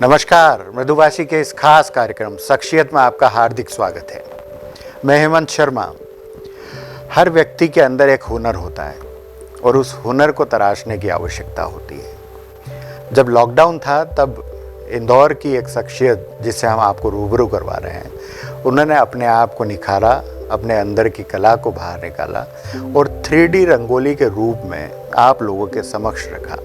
नमस्कार, मृदुभाषी के इस खास कार्यक्रम शख्सियत में आपका हार्दिक स्वागत है। मैं हेमंत शर्मा। हर व्यक्ति के अंदर एक हुनर होता है और उस हुनर को तराशने की आवश्यकता होती है। जब लॉकडाउन था तब इंदौर की एक शख्सियत जिससे हम आपको रूबरू करवा रहे हैं, उन्होंने अपने आप को निखारा, अपने अंदर की कला को बाहर निकाला और 3D रंगोली के रूप में आप लोगों के समक्ष रखा,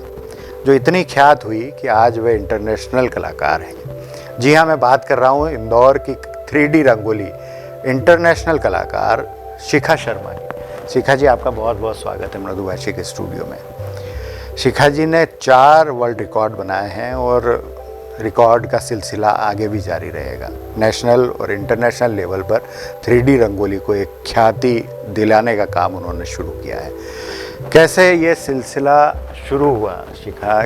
जो इतनी ख्यात हुई कि आज वे इंटरनेशनल कलाकार हैं। जी हाँ, मैं बात कर रहा हूँ इंदौर की 3D रंगोली इंटरनेशनल कलाकार शिखा शर्मा की। शिखा जी, आपका बहुत बहुत स्वागत है मृदुभाषी के स्टूडियो में। शिखा जी ने 4 वर्ल्ड रिकॉर्ड बनाए हैं और रिकॉर्ड का सिलसिला आगे भी जारी रहेगा। नेशनल और इंटरनेशनल लेवल पर 3D रंगोली को एक ख्याति दिलाने का काम उन्होंने शुरू किया है। कैसे ये सिलसिला शुरू हुआ शिखा,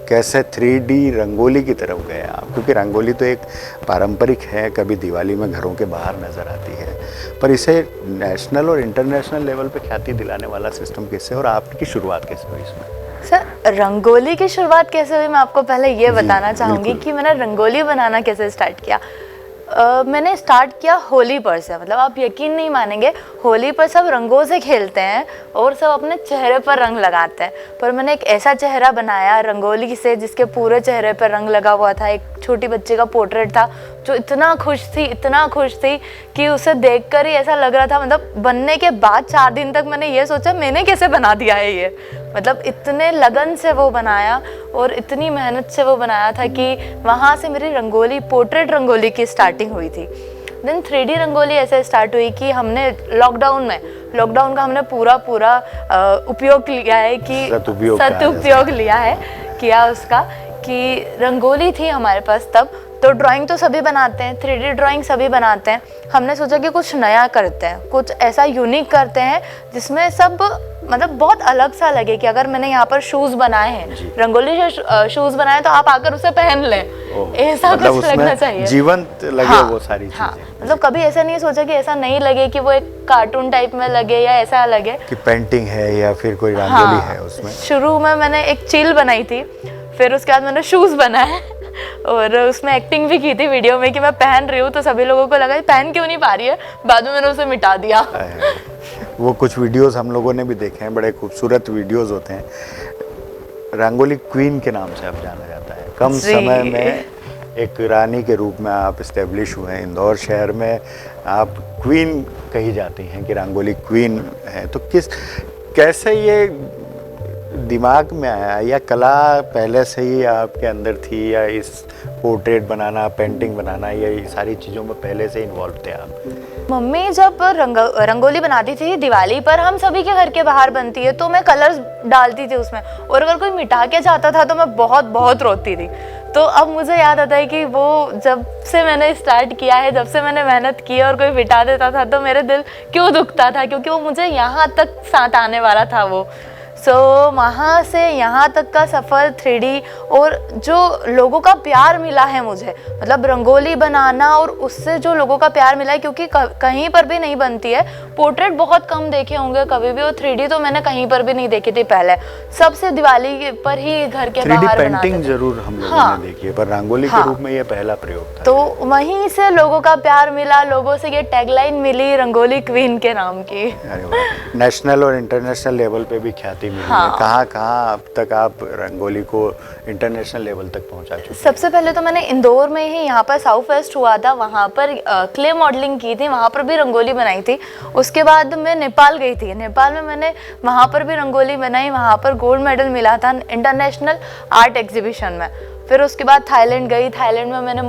कैसे 3D रंगोली की तरफ गए आप? क्योंकि रंगोली तो एक पारंपरिक है, कभी दिवाली में घरों के बाहर नज़र आती है, पर इसे नेशनल और इंटरनेशनल लेवल पे ख्याति दिलाने वाला सिस्टम कैसे, और आपकी शुरुआत कैसे हुई इसमें? सर, रंगोली की शुरुआत कैसे हुई, मैं आपको पहले ये बताना चाहूँगी कि मैंने रंगोली बनाना कैसे स्टार्ट किया। मैंने स्टार्ट किया होली पर से। मतलब आप यकीन नहीं मानेंगे, होली पर सब रंगों से खेलते हैं और सब अपने चेहरे पर रंग लगाते हैं, पर मैंने एक ऐसा चेहरा बनाया रंगोली से जिसके पूरे चेहरे पर रंग लगा हुआ था। एक छोटी बच्ची का पोर्ट्रेट था जो इतना खुश थी कि उसे देखकर ही ऐसा लग रहा था, मतलब बनने के बाद 4 दिन तक मैंने ये सोचा मैंने कैसे बना दिया है ये। मतलब इतने लगन से वो बनाया और इतनी मेहनत से वो बनाया था कि वहाँ से मेरी रंगोली, पोर्ट्रेट रंगोली की स्टार्टिंग हुई थी। देन 3D रंगोली ऐसे स्टार्ट हुई कि हमने लॉकडाउन का हमने पूरा उपयोग लिया है कि सदुपयोग किया उसका, कि रंगोली थी हमारे पास तब। तो ड्राइंग तो सभी बनाते हैं, 3D ड्राइंग सभी बनाते हैं। हमने सोचा कि कुछ नया करते हैं, कुछ ऐसा यूनिक करते हैं जिसमें सब मतलब बहुत अलग सा लगे। कि अगर मैंने यहाँ पर शूज बनाए हैं, रंगोली से शूज बनाए, तो आप आकर उसे पहन लें, ऐसा मतलब कुछ लगना चाहिए, जीवंत लगे वो सारी चीजें। मतलब कभी ऐसा नहीं सोचा कि ऐसा नहीं लगे कि वो एक कार्टून टाइप में लगे या ऐसा लगे कि पेंटिंग है या फिर कोई रंगोली है उसमें। शुरू में मैंने एक चील बनाई थी, फिर उसके बाद मैंने शूज बनाए और उसमें एक्टिंग भी की थी वीडियो में कि मैं पहन रही हूँ, तो सभी लोगों को लगा पहन क्यों नहीं पा रही है। बाद में मैंने उसे मिटा दिया। वो कुछ वीडियोस हम लोगों ने भी देखे हैं, बड़े खूबसूरत वीडियोस होते हैं। रंगोली क्वीन के नाम से अब जाना जाता है। कम समय में एक रानी के रूप में आप इस्टेब्लिश हुए हैं इंदौर शहर में। आप क्वीन कही जाती हैं कि रंगोली क्वीन है। तो कैसे ये दिमाग में आया, या कला पहले से ही आपके अंदर थी, या इस पोर्ट्रेट बनाना, पेंटिंग बनाना, या ये सारी चीज़ों में पहले से इन्वॉल्व थे आप? मम्मी जब रंगोली बनाती थी दिवाली पर, हम सभी के घर के बाहर बनती है, तो मैं कलर्स डालती थी उसमें, और अगर कोई मिटा के जाता था तो मैं बहुत रोती थी। तो अब मुझे याद आता है कि वो जब से मैंने स्टार्ट किया है, जब से मैंने मेहनत की और कोई मिटा देता था तो मेरे दिल क्यों दुखता था, क्योंकि वो मुझे यहाँ तक साथ आने वाला था वो। वहाँ से यहाँ तक का सफ़र 3D, और जो लोगों का प्यार मिला है मुझे, मतलब रंगोली बनाना और उससे जो लोगों का प्यार मिला है, क्योंकि कहीं पर भी नहीं बनती है। पोर्ट्रेट बहुत कम देखे होंगे कभी भी, और 3D तो मैंने कहीं पर भी नहीं देखी थी पहले। सबसे दिवाली पर ही घर के बाहर पेंटिंग जरूर हम लोगों ने देखी है, पर रंगोली के रूप में ये पहला प्रयोग था। तो वहीं से लोगों का प्यार मिला, लोगों से ये टैगलाइन मिली रंगोली क्वीन के नाम की। नेशनल और इंटरनेशनल लेवल पे भी ख्याति मिली है। कहाँ अब तक आप रंगोली को इंटरनेशनल लेवल तक पहुंचा चुके हैं? सबसे पहले तो मैंने इंदौर में ही, यहाँ पर साउथ फेस्ट हुआ था, वहाँ पर क्ले मॉडलिंग की थी, वहाँ पर भी रंगोली बनाई थी। उसके बाद मैं नेपाल गई थी, नेपाल में मैंने वहाँ पर भी रंगोली बनाई, वहाँ पर गोल्ड मेडल मिला था इंटरनेशनल आर्ट एग्जीबिशन में। फिर उसके बाद थाईलैंड गई, थाईलैंड में मैंने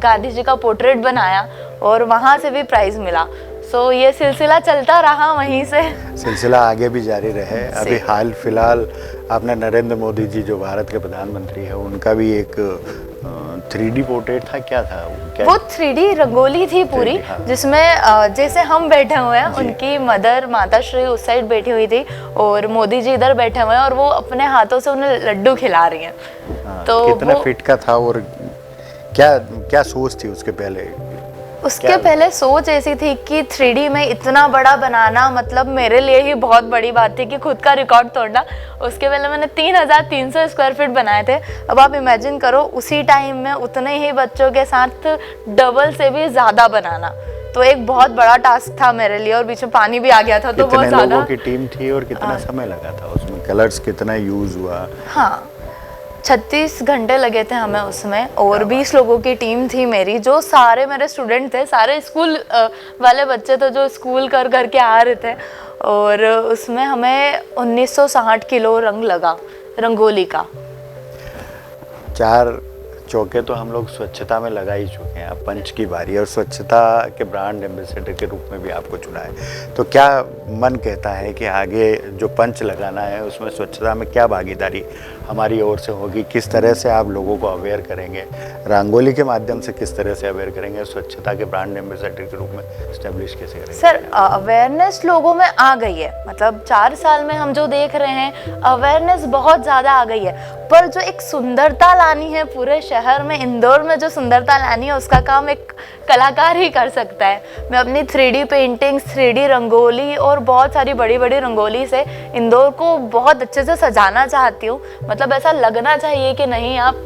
गांधी जी का पोर्ट्रेट बनाया और वहाँ से भी प्राइज़ मिला। ये सिलसिला चलता रहा, वहीं से सिलसिला आगे भी जारी रहे। अभी हाल फिलहाल आपने नरेंद्र मोदी जी, जो भारत के प्रधानमंत्री हैं, उनका भी एक 3D पोर्ट्रेट था, क्या था वो 3D रंगोली थी पूरी, जिसमें जैसे हम बैठे हुए हैं, उनकी मदर माता श्री उस साइड बैठी हुई थी और मोदी जी इधर बैठे हुए हैं, और वो अपने हाथों से उन्हें लड्डू खिला रही हैं। तो कितना फिट का था, और क्या सोच थी उसके पहले? उसके क्या? पहले सोच ऐसी थी कि 3D में इतना बड़ा बनाना मतलब मेरे लिए ही बहुत बड़ी बात थी कि खुद का रिकॉर्ड तोड़ना। उसके पहले मैंने 3300 स्क्वायर फीट बनाए थे। अब आप इमेजिन करो उसी टाइम में उतने ही बच्चों के साथ डबल से भी ज़्यादा बनाना, तो एक बहुत बड़ा टास्क था मेरे लिए। और बीच में पानी भी आ गया था तो बहुत कितने ज़्यादा। लोगों की टीम थी और कितना समय लगा था उसमें, कलर्स कितना यूज हुआ? हाँ, 36 घंटे लगे थे हमें उसमें, और 20 लोगों की टीम थी मेरी, जो सारे मेरे स्टूडेंट थे, सारे स्कूल वाले बच्चे थे जो स्कूल कर कर के आ रहे थे। और उसमें हमें 1960 किलो रंग लगा रंगोली का। 4 चौके तो हम लोग स्वच्छता में लगा ही चुके हैं, अब पंच की बारी है और स्वच्छता के ब्रांड एम्बेसडर के रूप में भी आपको चुना है। तो क्या मन कहता है कि आगे जो पंच लगाना है उसमें स्वच्छता में क्या भागीदारी हमारी ओर से होगी? किस तरह से आप लोगों को अवेयर करेंगे, रंगोली के माध्यम से किस तरह से अवेयर करेंगे, स्वच्छता के ब्रांड एम्बेसडर के रूप में स्टैब्लिश कैसे करेंगे? सर, अवेयरनेस लोगों में आ गई है, मतलब 4 साल में हम जो देख रहे हैं अवेयरनेस बहुत ज़्यादा आ गई है। पर जो एक सुंदरता लानी है पूरे शहर में, इंदौर में जो सुंदरता लानी है, उसका काम एक कलाकार ही कर सकता है। मैं अपनी 3D पेंटिंग्स, 3D रंगोली और बहुत सारी बड़ी बड़ी रंगोली से इंदौर को बहुत अच्छे से सजाना चाहती हूँ। मतलब ऐसा लगना चाहिए कि नहीं, आप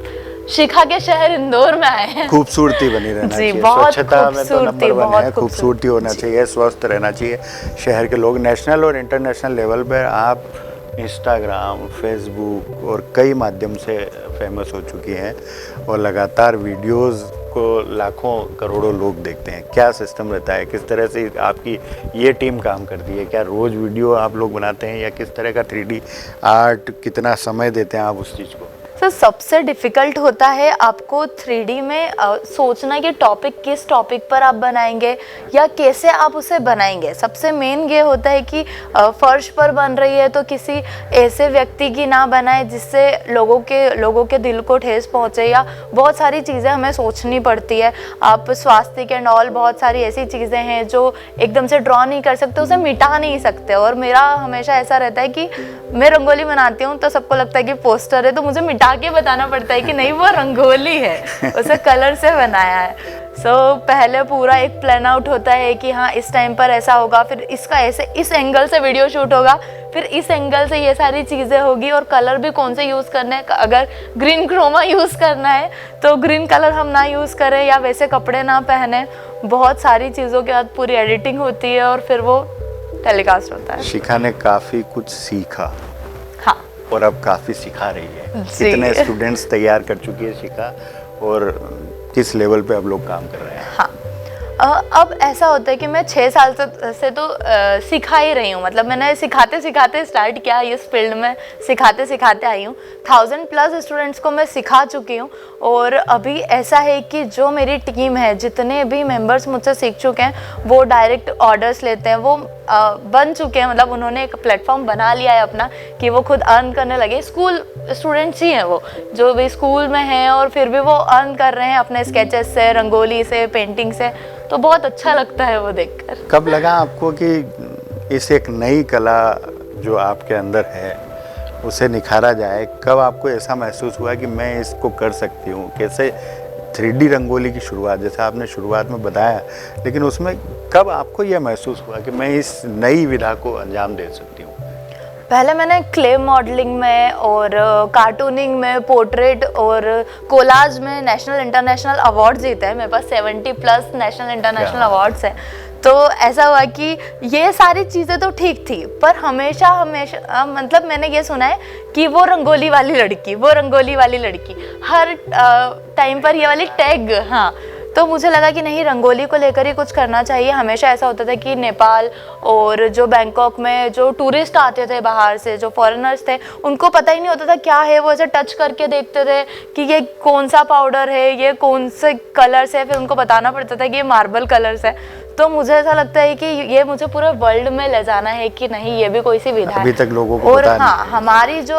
शिखा के शहर इंदौर में आए हैं। खूबसूरती बनी रहना जी, चाहिए, बहुत स्वच्छता में तो नंबर 1 है, बहुत खूबसूरती होना चाहिए, स्वस्थ रहना चाहिए शहर के लोग। नेशनल और इंटरनेशनल लेवल पर आप इंस्टाग्राम, फेसबुक और कई माध्यम से फेमस हो चुकी हैं और लगातार वीडियोस को लाखों करोड़ों लोग देखते हैं। क्या सिस्टम रहता है, किस तरह से आपकी ये टीम काम करती है? क्या रोज़ वीडियो आप लोग बनाते हैं या किस तरह का 3D आर्ट, कितना समय देते हैं आप उस चीज़ को? तो सबसे डिफ़िकल्ट होता है आपको 3D में सोचना कि टॉपिक किस टॉपिक पर आप बनाएंगे या कैसे आप उसे बनाएंगे। सबसे मेन ये होता है कि फर्श पर बन रही है तो किसी ऐसे व्यक्ति की ना बनाए जिससे लोगों के दिल को ठेस पहुंचे, या बहुत सारी चीज़ें हमें सोचनी पड़ती है। आप स्वास्थ्य एंड ऑल, बहुत सारी ऐसी चीज़ें हैं जो एकदम से ड्रॉ नहीं कर सकते, उसे मिटा नहीं सकते। और मेरा हमेशा ऐसा रहता है कि मैं रंगोली बनाती हूँ तो सबको लगता है कि पोस्टर है, तो मुझे मिटा के बताना पड़ता है कि नहीं, वो रंगोली है, उसे कलर से बनाया है। पहले पूरा एक प्लान आउट होता है कि हाँ इस टाइम पर ऐसा होगा, फिर इसका ऐसे इस एंगल से वीडियो शूट होगा, फिर इस एंगल से ये सारी चीज़ें होगी, और कलर भी कौन से यूज़ करने हैं। अगर ग्रीन क्रोमा यूज़ करना है तो ग्रीन कलर हम ना यूज़ करें या वैसे कपड़े ना पहने। बहुत सारी चीज़ों के बाद पूरी एडिटिंग होती है और फिर वो टेलीकास्ट होता है। शिखा ने काफ़ी कुछ सीखा, हाँ, और अब काफ़ी सिखा रही है। कितने स्टूडेंट्स तैयार कर चुकी है शिखा और किस लेवल पे अब लोग काम कर रहे हैं? हाँ, अब ऐसा होता है कि मैं 6 साल से तो सिखा ही रही हूँ। मतलब मैंने सिखाते सिखाते स्टार्ट किया इस फील्ड में, सिखाते सिखाते आई हूँ। 1000+ स्टूडेंट्स को मैं सिखा चुकी हूँ। और अभी ऐसा है कि जो मेरी टीम है, जितने भी मेंबर्स मुझसे सीख चुके हैं, वो डायरेक्ट ऑर्डर्स लेते हैं, वो बन चुके हैं। मतलब उन्होंने एक प्लेटफॉर्म बना लिया है अपना कि वो खुद अर्न करने लगे। स्कूल स्टूडेंट्स ही हैं वो, जो भी स्कूल में हैं, और फिर भी वो अर्न कर रहे हैं अपने स्केचेस से, रंगोली से, पेंटिंग से। तो बहुत अच्छा लगता है वो देखकर। कब लगा आपको कि इस एक नई कला जो आपके अंदर है उसे निखारा जाए? कब आपको ऐसा महसूस हुआ कि मैं इसको कर सकती हूँ? कैसे 3D रंगोली की शुरुआत, जैसे आपने शुरुआत में बताया, लेकिन उसमें कब आपको यह महसूस हुआ कि मैं इस नई विधा को अंजाम दे सकती हूँ? पहले मैंने क्ले मॉडलिंग में और कार्टूनिंग में, पोर्ट्रेट और कोलाज में नेशनल इंटरनेशनल अवार्ड जीते हैं। मेरे पास 70+ नेशनल इंटरनेशनल अवार्ड्स हैं। तो ऐसा हुआ कि ये सारी चीज़ें तो ठीक थी, पर हमेशा मतलब मैंने ये सुना है कि वो रंगोली वाली लड़की, वो रंगोली वाली लड़की, हर टाइम पर ये वाली टैग। हाँ, तो मुझे लगा कि नहीं, रंगोली को लेकर ही कुछ करना चाहिए। हमेशा ऐसा होता था कि नेपाल और जो बैंकॉक में जो टूरिस्ट आते थे बाहर से, जो फॉरेनर्स थे, उनको पता ही नहीं होता था क्या है। वो ऐसे टच करके देखते थे कि ये कौन सा पाउडर है, ये कौन से कलर्स है, फिर उनको बताना पड़ता था कि ये मार्बल कलर्स है। तो मुझे ऐसा लगता है कि ये मुझे पूरे वर्ल्ड में ले जाना है कि नहीं, ये भी कोई सी विधा है। अभी तक लोगों को और पता हाँ, नहीं। हमारी जो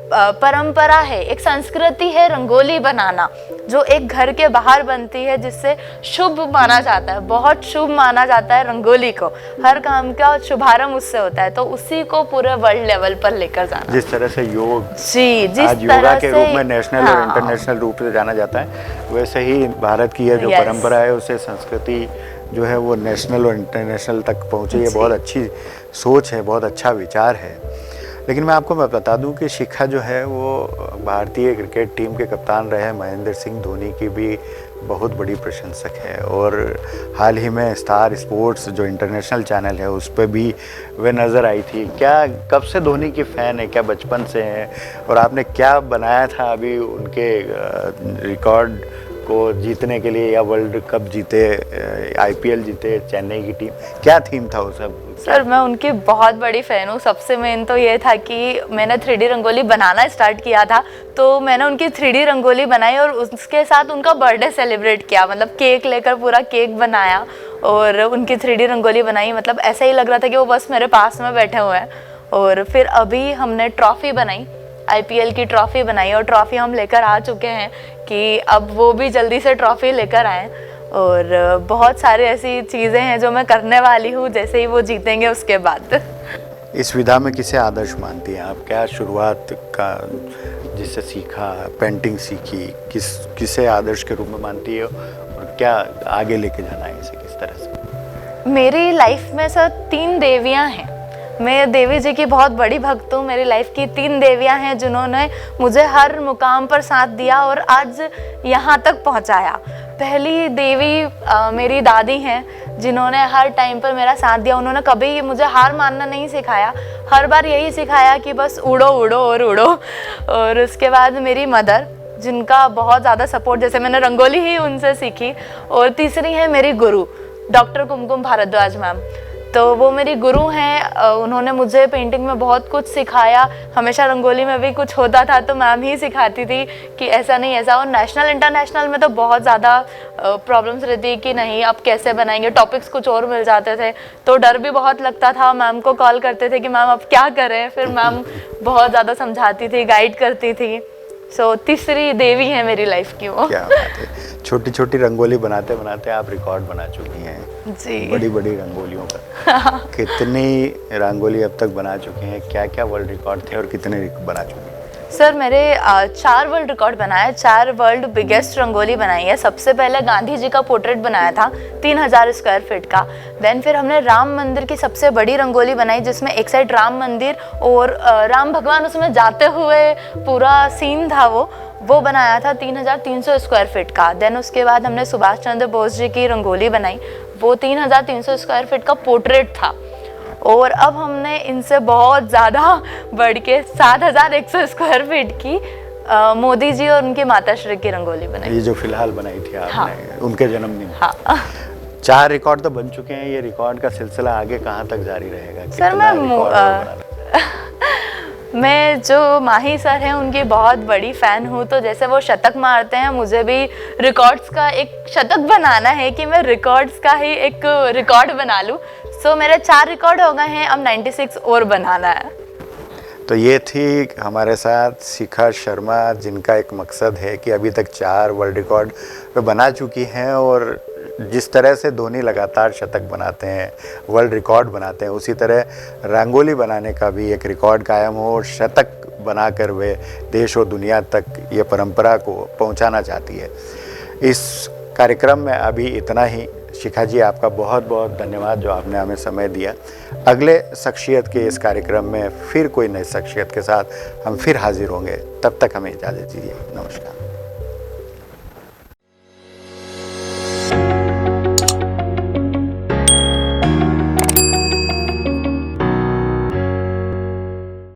परंपरा है, एक संस्कृति है रंगोली बनाना, जो एक घर के बाहर बनती है, जिससे शुभ माना जाता है, बहुत शुभ माना जाता है रंगोली को। हर काम का शुभारंभ उससे होता है, तो उसी को पूरे वर्ल्ड लेवल पर लेकर जाना। जिस तरह से योग जी, जिस आज तरह योगा के से रूप में नेशनल और इंटरनेशनल रूप से जाना जाता है, वैसे ही भारत की यह जो परंपरा है, उसे संस्कृति जो है वो नेशनल और इंटरनेशनल तक पहुँचे। ये बहुत अच्छी सोच है, बहुत अच्छा विचार है। लेकिन मैं आपको बता दूं कि शिखा जो है वो भारतीय क्रिकेट टीम के कप्तान रहे महेंद्र सिंह धोनी की भी बहुत बड़ी प्रशंसक है, और हाल ही में स्टार स्पोर्ट्स जो इंटरनेशनल चैनल है उस पर भी वे नज़र आई थी। क्या कब से धोनी की फ़ैन है, क्या बचपन से हैं, और आपने क्या बनाया था अभी उनके रिकॉर्ड को जीतने के लिए, या वर्ल्ड कप जीते, आईपीएल जीते चेन्नई की टीम, क्या थीम था वो सब? सर मैं उनकी बहुत बड़ी फ़ैन हूँ। सबसे मेन तो ये था कि मैंने 3D रंगोली बनाना स्टार्ट किया था, तो मैंने उनकी 3D रंगोली बनाई और उसके साथ उनका बर्थडे सेलिब्रेट किया। मतलब केक लेकर पूरा केक बनाया और उनकी 3D रंगोली बनाई। मतलब ऐसा ही लग रहा था कि वो बस मेरे पास में बैठे हुए हैं। और फिर अभी हमने ट्रॉफ़ी बनाई, आईपीएल की ट्रॉफ़ी बनाई, और ट्रॉफ़ी हम लेकर आ चुके हैं कि अब वो भी जल्दी से ट्रॉफ़ी लेकर आएँ। और बहुत सारी ऐसी चीज़ें हैं जो मैं करने वाली हूँ जैसे ही वो जीतेंगे उसके बाद। इस विधा में किसे आदर्श मानती हैं आप? क्या शुरुआत का जिससे सीखा, पेंटिंग सीखी, किसे आदर्श के रूप में मानती है, और क्या आगे लेके जाना है इसे, किस तरह से? मेरी लाइफ में सर 3 देवियाँ हैं। मैं देवी जी की बहुत बड़ी भक्त हूँ। मेरी लाइफ की 3 देवियाँ हैं जिन्होंने मुझे हर मुकाम पर साथ दिया और आज यहाँ तक पहुँचाया। पहली देवी मेरी दादी हैं, जिन्होंने हर टाइम पर मेरा साथ दिया। उन्होंने कभी मुझे हार मानना नहीं सिखाया, हर बार यही सिखाया कि बस उड़ो उड़ो और उड़ो। और उसके बाद मेरी मदर, जिनका बहुत ज़्यादा सपोर्ट, जैसे मैंने रंगोली ही उनसे सीखी। और तीसरी है मेरी गुरु डॉक्टर कुमकुम भारद्वाज मैम, तो वो मेरी गुरु हैं। उन्होंने मुझे पेंटिंग में बहुत कुछ सिखाया। हमेशा रंगोली में भी कुछ होता था तो मैम ही सिखाती थी कि ऐसा नहीं ऐसा। और नेशनल इंटरनेशनल में तो बहुत ज़्यादा प्रॉब्लम्स रहती कि नहीं अब कैसे बनाएंगे, टॉपिक्स कुछ और मिल जाते थे, तो डर भी बहुत लगता था। मैम को कॉल करते थे कि मैम अब क्या करें, फिर मैम बहुत ज़्यादा समझाती थी, गाइड करती थी। सो तीसरी देवी है मेरी लाइफ की वो। क्या बात है। छोटी छोटी रंगोली बनाते बनाते आप रिकॉर्ड बना चुकी हैं जी, बड़ी बड़ी रंगोलियों का। कितनी रंगोली अब तक बना चुके हैं, क्या क्या वर्ल्ड रिकॉर्ड थे और कितने बना चुके हैं? सर मेरे 4 वर्ल्ड रिकॉर्ड बनाए, 4 वर्ल्ड बिगेस्ट रंगोली बनाई है। सबसे पहले गांधी जी का पोर्ट्रेट बनाया था 3000 स्क्वायर फीट का। देन फिर हमने राम मंदिर की सबसे बड़ी रंगोली बनाई, जिसमें एक साइड राम मंदिर और राम भगवान उसमें जाते हुए पूरा सीन था, वो बनाया था 3300 स्क्वायर फीट का। देन उसके बाद हमने सुभाष चंद्र बोस जी की रंगोली बनाई, वो 3300 स्क्वायर फीट का पोर्ट्रेट था। और अब हमने इनसे बहुत ज़्यादा बढ़ के 7100 स्क्वायर फीट की मोदी जी और उनकी माताश्री की रंगोली बनाई। ये जो फिलहाल बनाई थी आपने, हाँ। उनके जन्मदिन। हाँ। 4 रिकॉर्ड तो बन चुके हैं, ये रिकॉर्ड का सिलसिला आगे कहाँ तक जारी रहेगा? सर मैं जो माही सर हैं उनकी बहुत बड़ी फ़ैन हूँ, तो जैसे वो शतक मारते हैं, मुझे भी रिकॉर्ड्स का एक शतक बनाना है कि मैं रिकॉर्ड्स का ही एक रिकॉर्ड बना लूँ। सो मेरे 4 रिकॉर्ड हो गए हैं, अब 96 और बनाना है। तो ये थी हमारे साथ शिखा शर्मा, जिनका एक मकसद है कि अभी तक 4 वर्ल्ड रिकॉर्ड वे बना चुकी हैं, और जिस तरह से धोनी लगातार शतक बनाते हैं, वर्ल्ड रिकॉर्ड बनाते हैं, उसी तरह रंगोली बनाने का भी एक रिकॉर्ड कायम हो और शतक बनाकर वे देश और दुनिया तक ये परंपरा को पहुंचाना चाहती है। इस कार्यक्रम में अभी इतना ही। शिखा जी, आपका बहुत बहुत धन्यवाद जो आपने हमें समय दिया। अगले शख्सियत के इस कार्यक्रम में फिर कोई नई शख्सियत के साथ हम फिर हाजिर होंगे। तब तक हमें इजाज़त दीजिए। नमस्कार।